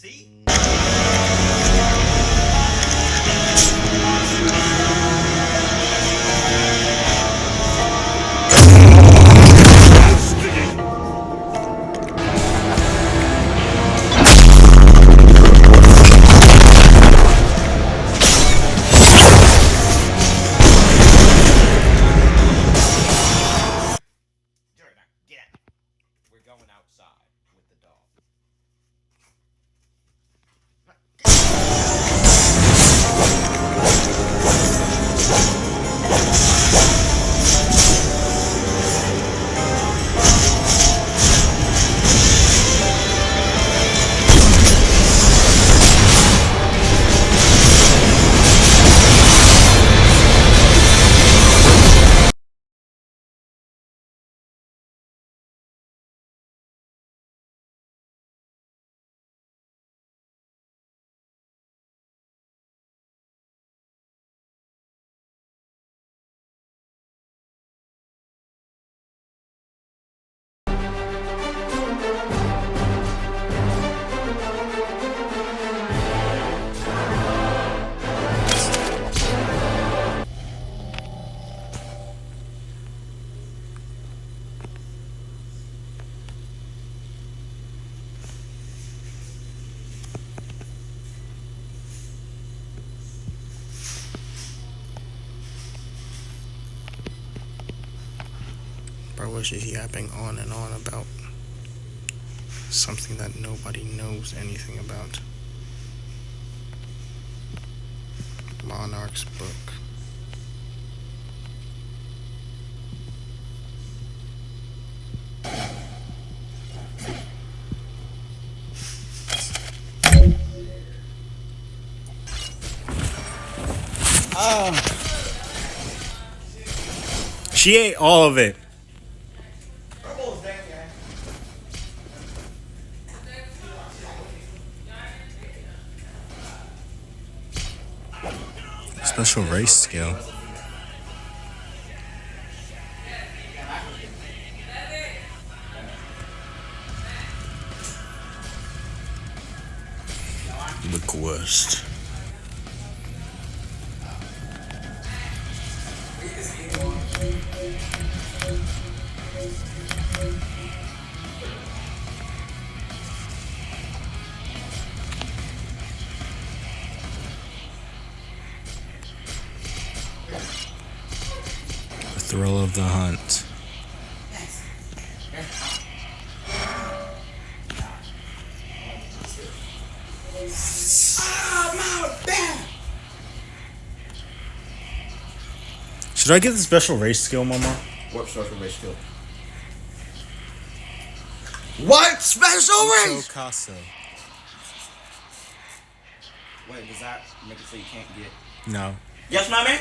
See? Jared, now get out. We're going outside with the dog. Bro was just yapping on and on about something that nobody knows anything about. Monarch's book. She ate all of it. Special race skill. The quest. The thrill of the hunt. Should I get the special race skill, Mama? What special race skill? What special race? Casa. Wait, does that make it so you can't get? No. Yes, my man.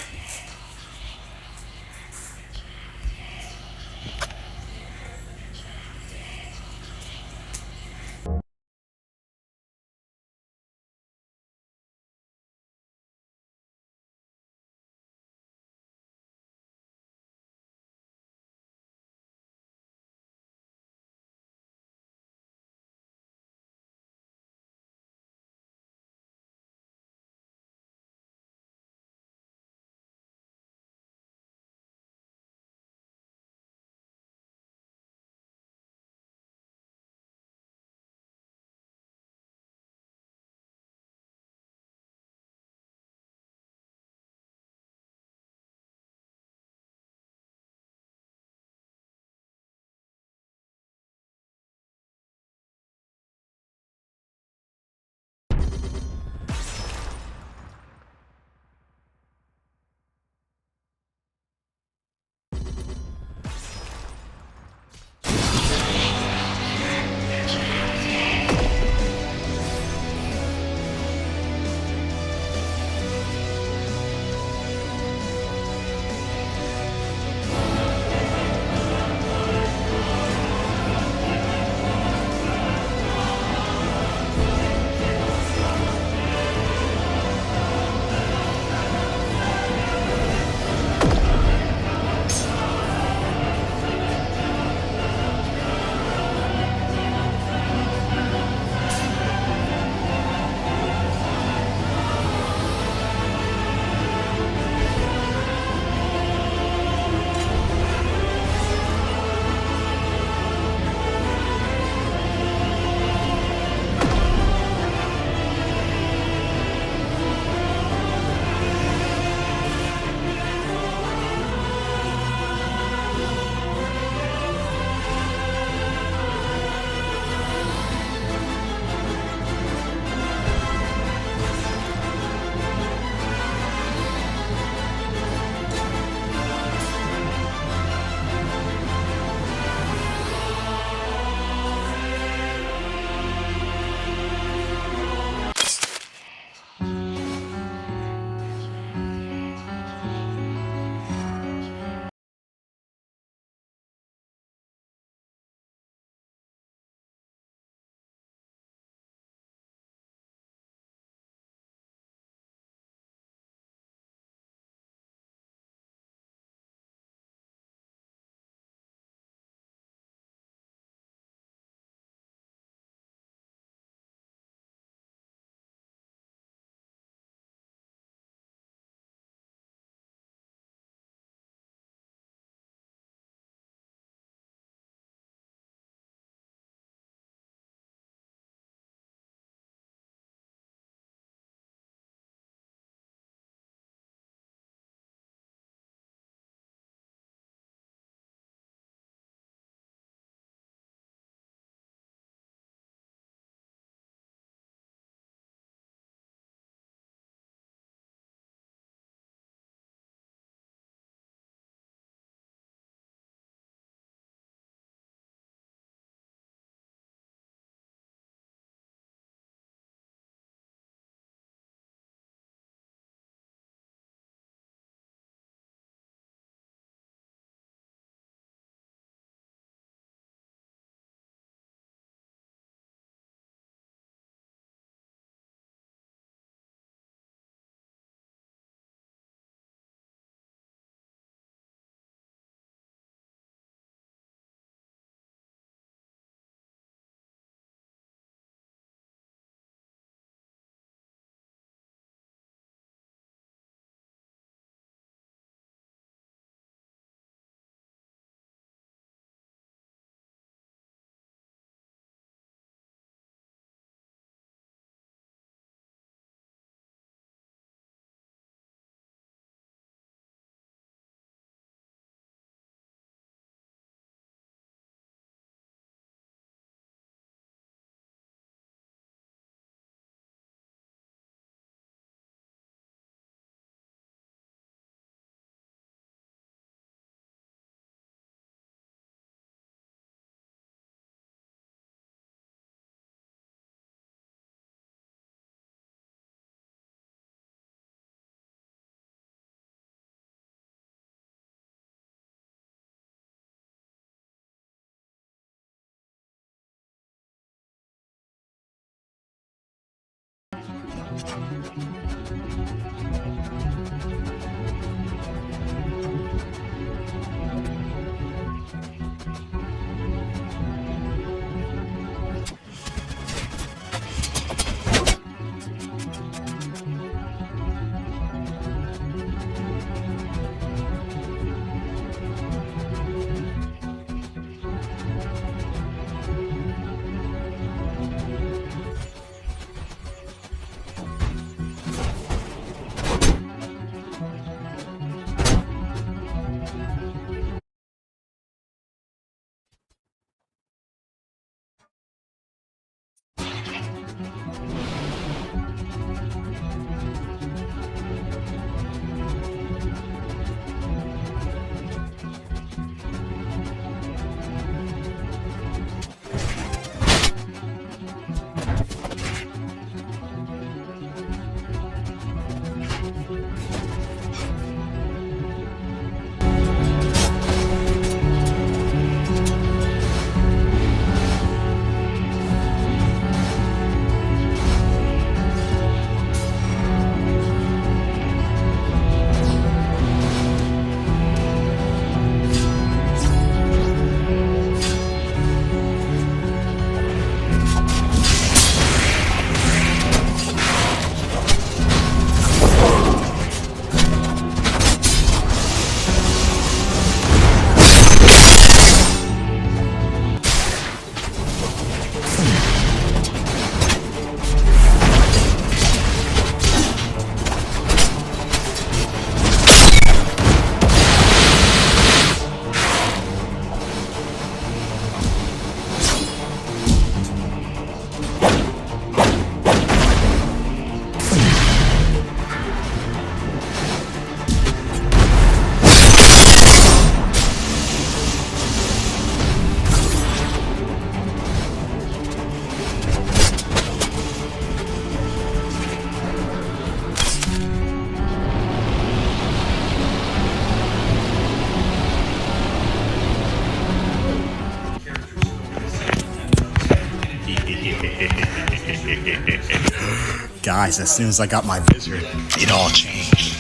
Guys, as soon as I got my Vizard, it all changed.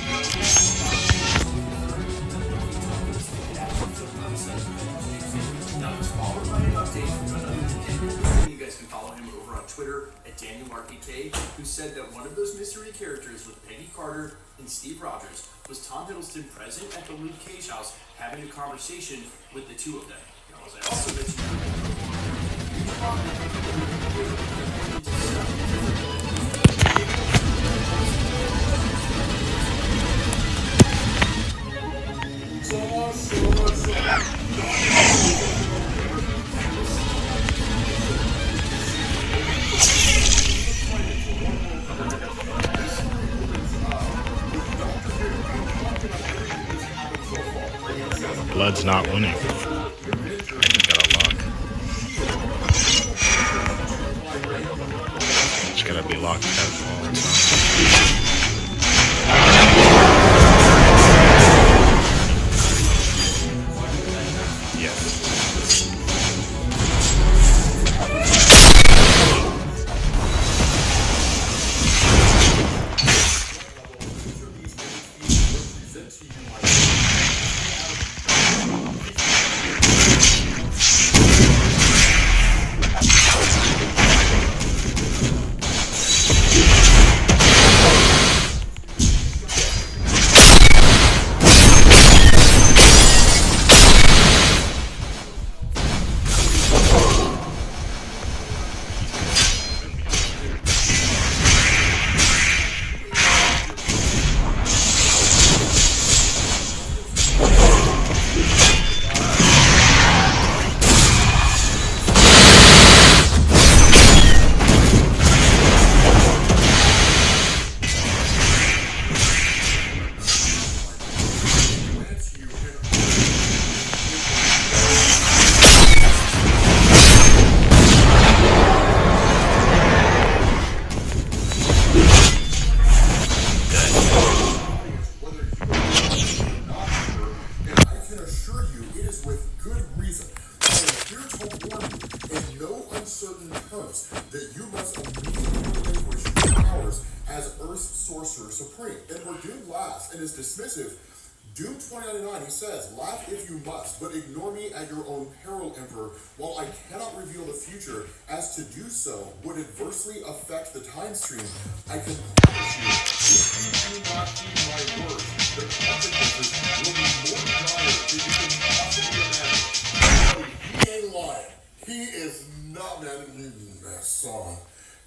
You guys can follow him over on Twitter at DanielRPK, who said that one of those mystery characters with Peggy Carter and Steve Rogers was Tom Hiddleston present at the Luke Cage house having a conversation with the two of them. Now, as I also mentioned, Blood's not winning. Just gotta lock. Just gotta be locked out all the time. in no uncertain terms that you must immediately relinquish your power powers as Earth's Sorcerer Supreme. And where Doom laughs and is dismissive, Doom 2099, he says, laugh if you must, but ignore me at your own peril, Emperor. While I cannot reveal the future, as to do so would adversely affect the time stream, I can promise you, if you do not heed my words, the consequences will be more dire than you can possibly imagine. No, he ain't lying. He is not, man, that song.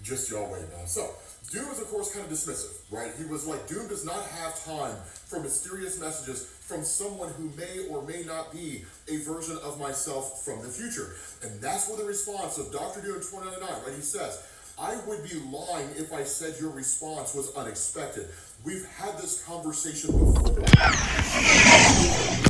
Just y'all wait, man. So, Doom is, of course, kind of dismissive, right? He was like, Doom does not have time for mysterious messages from someone who may or may not be a version of myself from the future. And that's where the response of Dr. Doom 2099, right? He says, I would be lying if I said your response was unexpected. We've had this conversation before.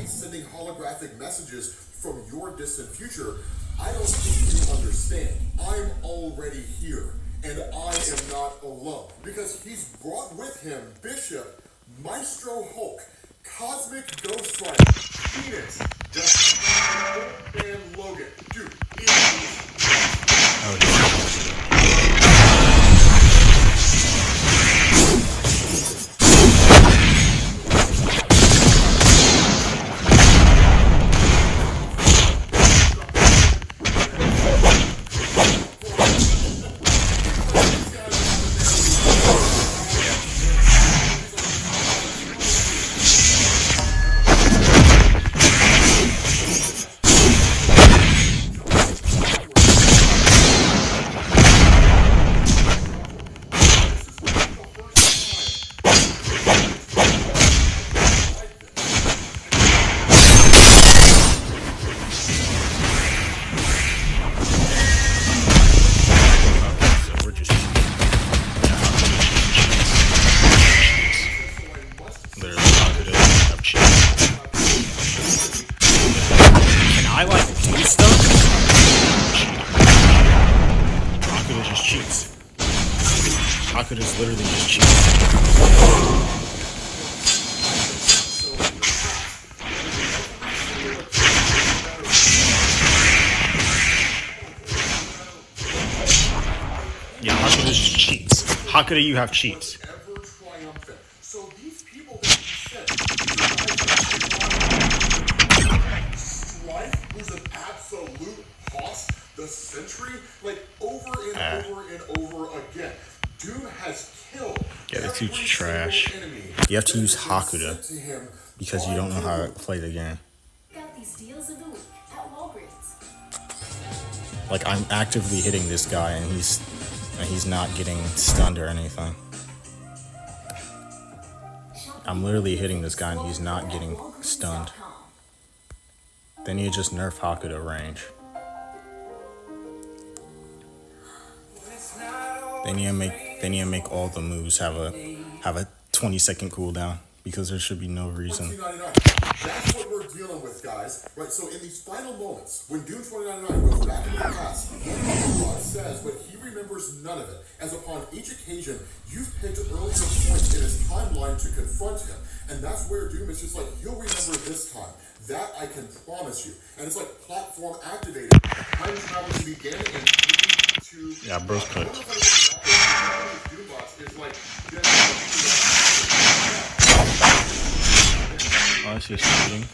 Sending holographic messages from your distant future. I don't think you understand. I'm already here. And I am not alone. Because he's brought with him Bishop, Maestro Hulk, Cosmic Ghost Rider, Phoenix, Dustin, and Logan. Dude, it is... Hakuda is literally just cheating. Yeah, Hakuda just cheats. Hakuda, you have cheats. So these people that he said, Strife was an absolute boss, the Sentry, like over and over and over again. Doom has killed. Yeah, this dude's trash. You have to use Hakuda because you don't know how to play the game. Got these deals of the week at Walgreens. Like, I'm actively hitting this guy and he's not getting stunned or anything. I'm literally hitting this guy and he's not getting stunned. They need to just nerf Hakuda range. They need to make all the moves have a 20-second cooldown because there should be no reason. That's what we're dealing with, guys. Right, so in these final moments, when Doom 2099 goes back into the past, God says, but he remembers none of it, as upon each occasion, you've picked earlier points in his timeline to confront him. And that's where Doom is just like, you'll remember this time. That I can promise you. And it's like platform activated. Time travel began in 3, 2... Yeah, bro's cooked. Oh, I see shooting.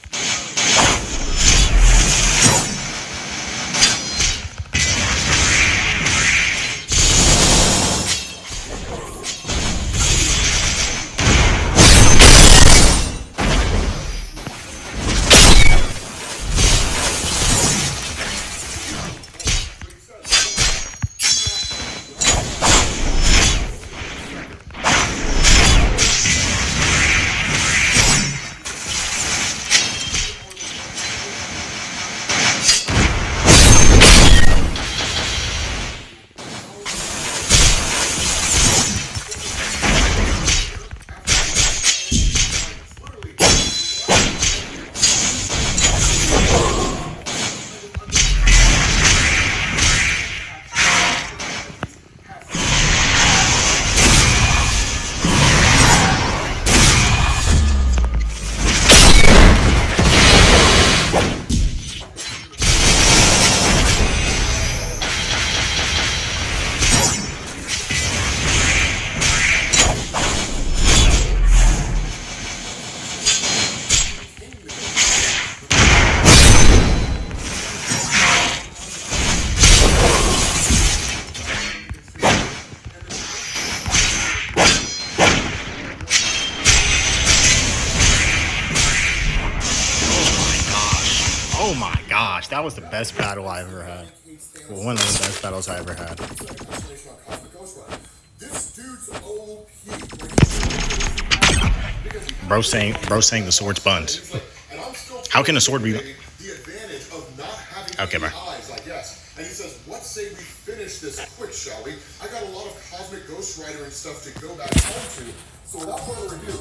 gosh, that was the best battle I ever had. Well, one of the best battles I ever had. This dude's OP. Bro saying the sword's buns. How can a sword be? The advantage of not having Okay, bro. eyes, I guess. And he says, "What say we finish this quick, shall we? I got a lot of Cosmic Ghost Rider and stuff to go back home to. So without further ado,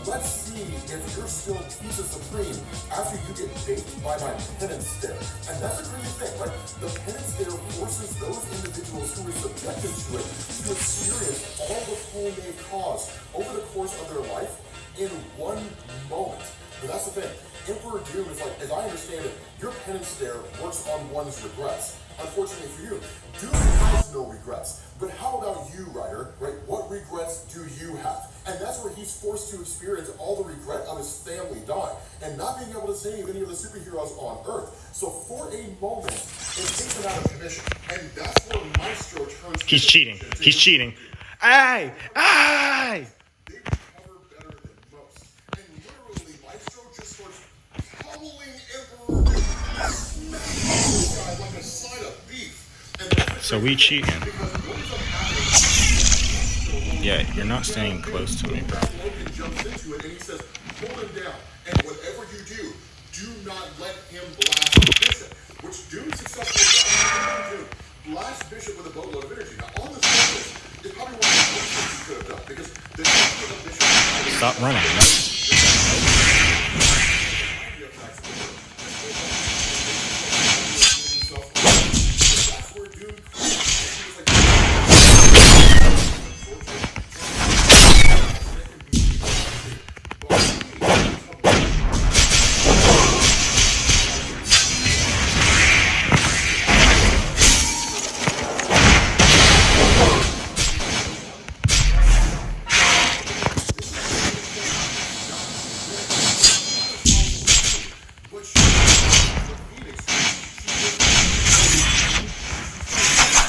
let's see if you're still Pizza Supreme after you get baked by my penance stare." And that's a crazy thing, right? The penance stare forces those individuals who are subjected to it to experience all the pain they've caused over the course of their life in one moment. But that's the thing. Emperor Doom is like, as I understand it, your penance stare works on one's regrets. Unfortunately for you, Doom has no regrets. But how about you, Ryder? Right? What regrets do you have? And that's where he's forced to experience all the regret of his family dying and not being able to save any of the superheroes on Earth. So for a moment, it takes him out of commission. And that's where Maestro turns. He's cheating. He's cheating. Hey! Hey! They recover better than most. And literally, Maestro just starts pummeling Emperor Doom, smashing this guy like a side of beef. And that's the So we cheating. because what ends up happening? Yeah, you're not staying close to me, bro. Logan jumps into it and he says, "Hold him down, and whatever you do, do not let him blast Bishop," which Doom successfully does. Doom blast Bishop with a boatload of energy. Now, on the surface, it's probably one of the worst things he could have done because the nature of Bishop. Stop running. No. That's where Doom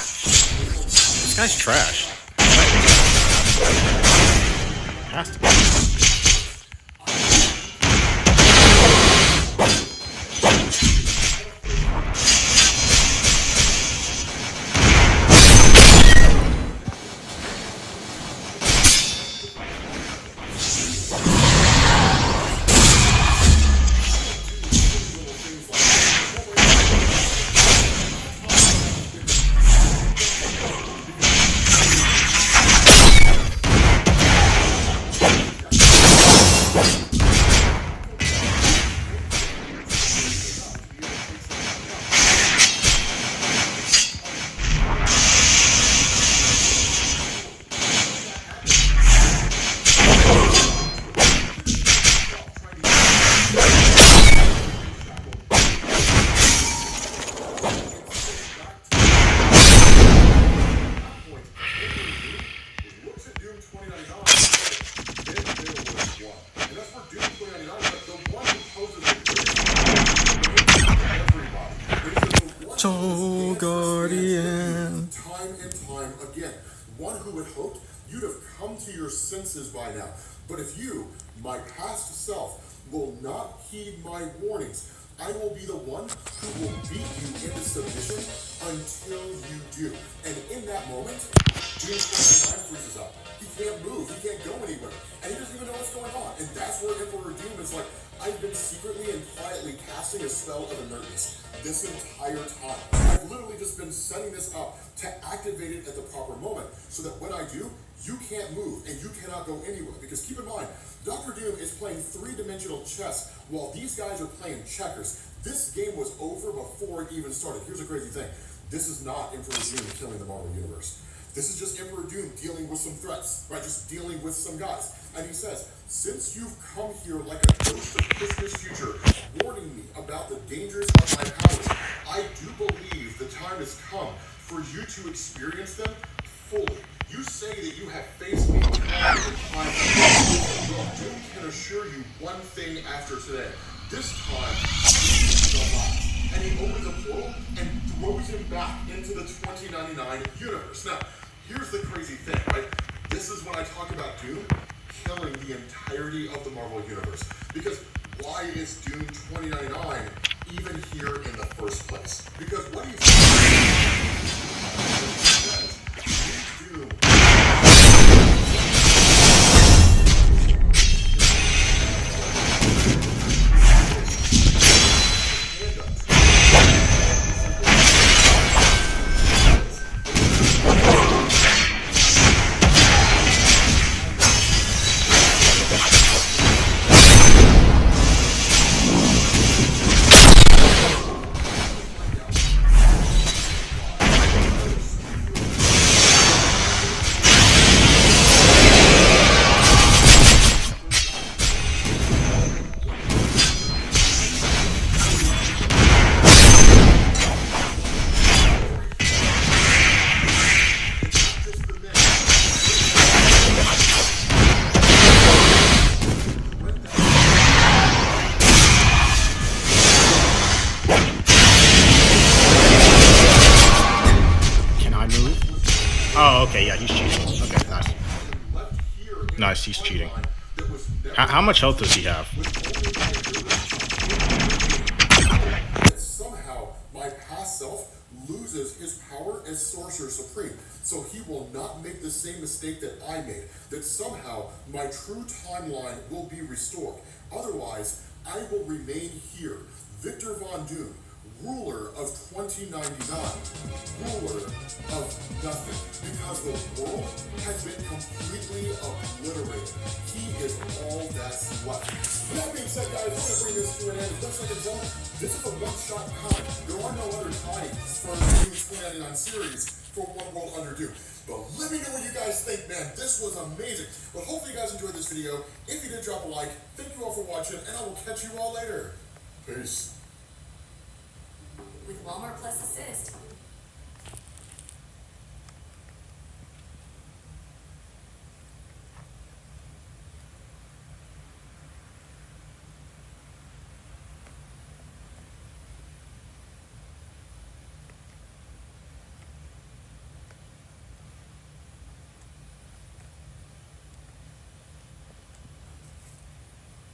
This guy's trash. Has to be. Soul Guardian. Time and time again. One who would hope you'd have come to your senses by now. But if you, my past self, will not heed my warnings, I will be the one who will beat you into submission until you do. And in that moment, Doom 29 freezes up. He can't move, he can't go anywhere, and he doesn't even know what's going on. And that's where Emperor Doom is like, I've been secretly and quietly casting a spell of inertness this entire time. I've literally just been setting this up to activate it at the proper moment, so that when I do, you can't move and you cannot go anywhere. Because keep in mind, Dr. Doom is playing three-dimensional chess while these guys are playing checkers. This game was over before it even started. Here's a crazy thing. This is not Emperor Doom killing the Marvel Universe. This is just Emperor Doom dealing with some threats, right? Just dealing with some guys. And he says, since you've come here like a ghost of Christmas future, warning me about the dangers of my powers, I do believe the time has come for you to experience them fully. You say that you have faced me time and time again. Well, Doom can assure you one thing after today. This time, this is the last. And he opens a portal and throws him back into the 2099 universe. Now, here's the crazy thing, right? This is when I talk about Doom killing the entirety of the Marvel Universe. Because why is Doom 2099 even here in the first place. Because what he says, Doom Oh, okay, yeah, he's cheating. Okay, nice. Nice, he's cheating. How much health does he have? Somehow, my past self loses his power as Sorcerer Supreme, so he will not make the same mistake that I made, that somehow my true timeline will be restored. Otherwise, I will remain here, Victor Von Doom, ruler of 2099, ruler of nothing, because the world has been completely obliterated. He is all that's left. With that being said, guys, we're going to bring this to an end. As best I can tell, this is a one-shot comic. There are no other times for the new 2099 series for One World Under Doom. But let me know what you guys think, man. This was amazing. But hopefully you guys enjoyed this video. If you did, drop a like. Thank you all for watching, and I will catch you all later. Peace. With Walmart Plus Assist.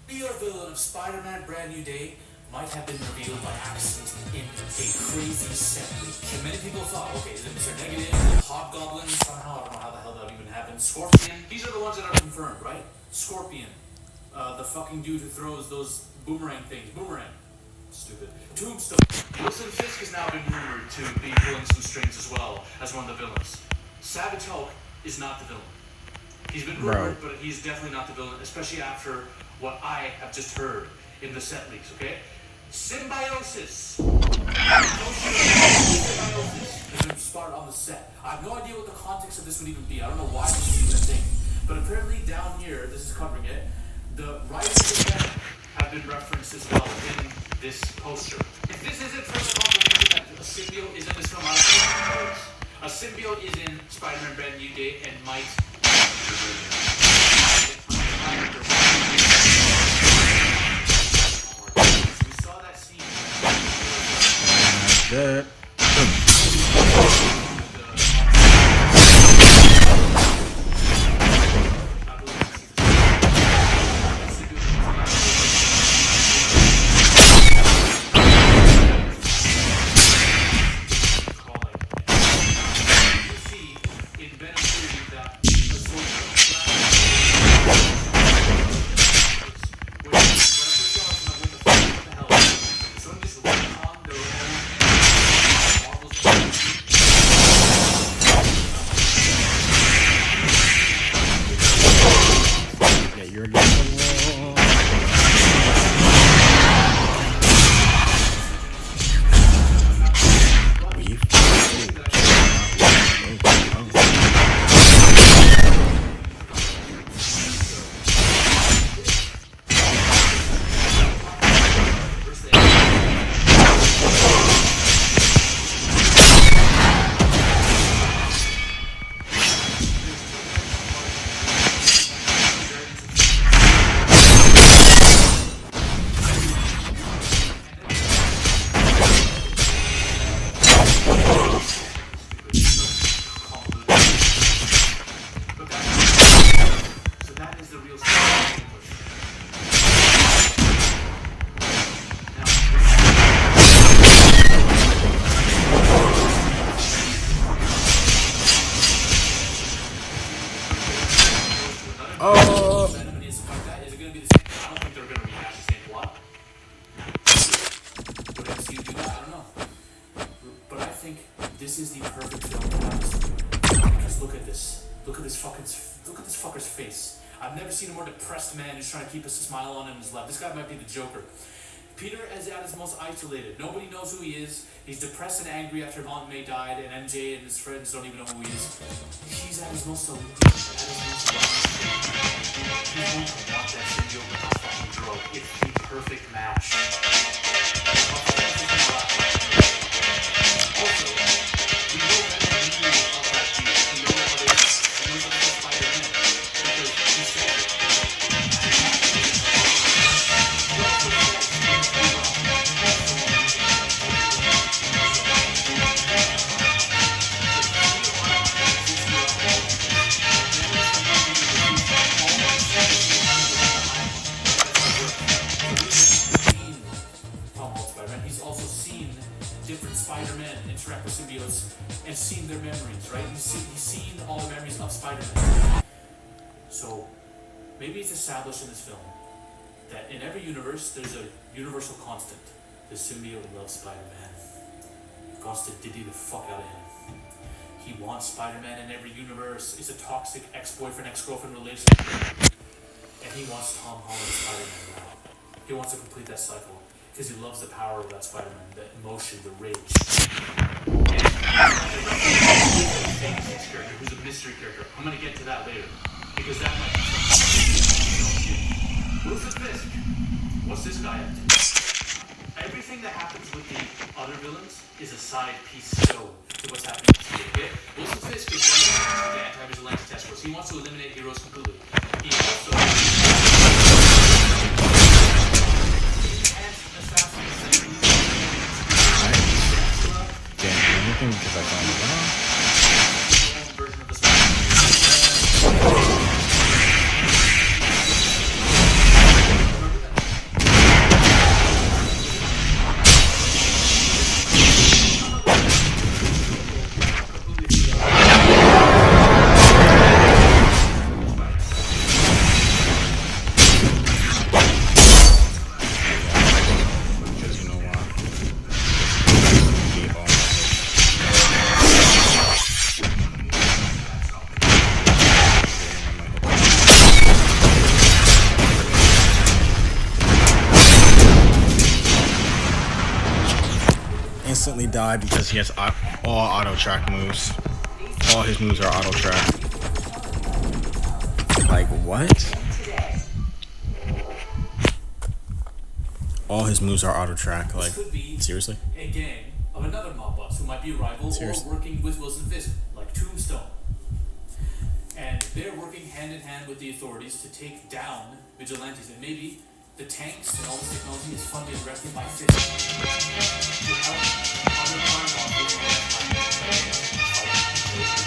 Your villain of Spider-Man Brand New Day might have been revealed by accident in a crazy set leak. And many people thought, okay, is it Mr. Negative, Hobgoblin, somehow, I don't know how the hell that even happened, Scorpion? These are the ones that are confirmed, right? Scorpion, the fucking dude who throws those boomerang things. Boomerang. Stupid. Tombstone. Wilson Fisk has now been rumored to be pulling some strings as well as one of the villains. Savage Hulk is not the villain. He's been rumored, but he's definitely not the villain, especially after what I have just heard in the set leaks, okay? Symbiosis. Symbiosis has been spotted on the set. I have no idea what the context of this would even be. I don't know why this is even a thing. But apparently down here, this is covering it, the writers of the set have been referenced as well in this poster. If this isn't further confirmation that a symbiote is in this film, I don't know. A symbiote is in Spider-Man Brand New Day and might... That. Oh. Venom and stuff like that. Is it going to be the same? I don't think they're going to rehash the same plot. Would MCU do that? I don't know. But I think this is the perfect film to have this movie. Because look at this. Look at this fucker's face. I've never seen a more depressed man who's trying to keep a smile on his life. This guy might be the Joker. Peter is at his most isolated. Nobody knows who he is. He's depressed and angry after Aunt May died, and MJ and his friends don't even know who he is. He's at his most alone. He's going to want that symbiote with that fucking girl. It's the perfect match. Also, we know that he knew about that deal. He knows how they he knows about Spider-Man. Because he said it. He also he's also seen different Spider-Man interact with symbiotes and seen their memories, right? He's seen all the memories of Spider-Man. So maybe it's established in this film that in every universe there's a universal constant. The symbiote loves Spider-Man. Wants to diddy the fuck out of him. He wants Spider-Man in every universe. It's a toxic ex-boyfriend, ex-girlfriend relationship. And he wants Tom Holland Spider-Man now. He wants to complete that cycle. Because he loves the power of that Spider-Man, the emotion, the rage. And character, who's a mystery character. I'm gonna get to that later. Because that might be something. Wilson Fisk. What's this guy up to? Everything that happens with the other villains is a side piece to what's happening to Steve, okay? Wilson Fisk is running the anti-vigilante task force. He wants to eliminate heroes completely. He also Anything because I found it wrong. Instantly died because he has all auto track moves. All his moves are auto track. Like what? All his moves are auto track. Like seriously? A gang of another mob boss who might be a rival or working with Wilson Fisk, like Tombstone. And they're working hand in hand with the authorities to take down vigilantes, and maybe the tanks and all this technology is funded directly by Fisk to help other crime bosses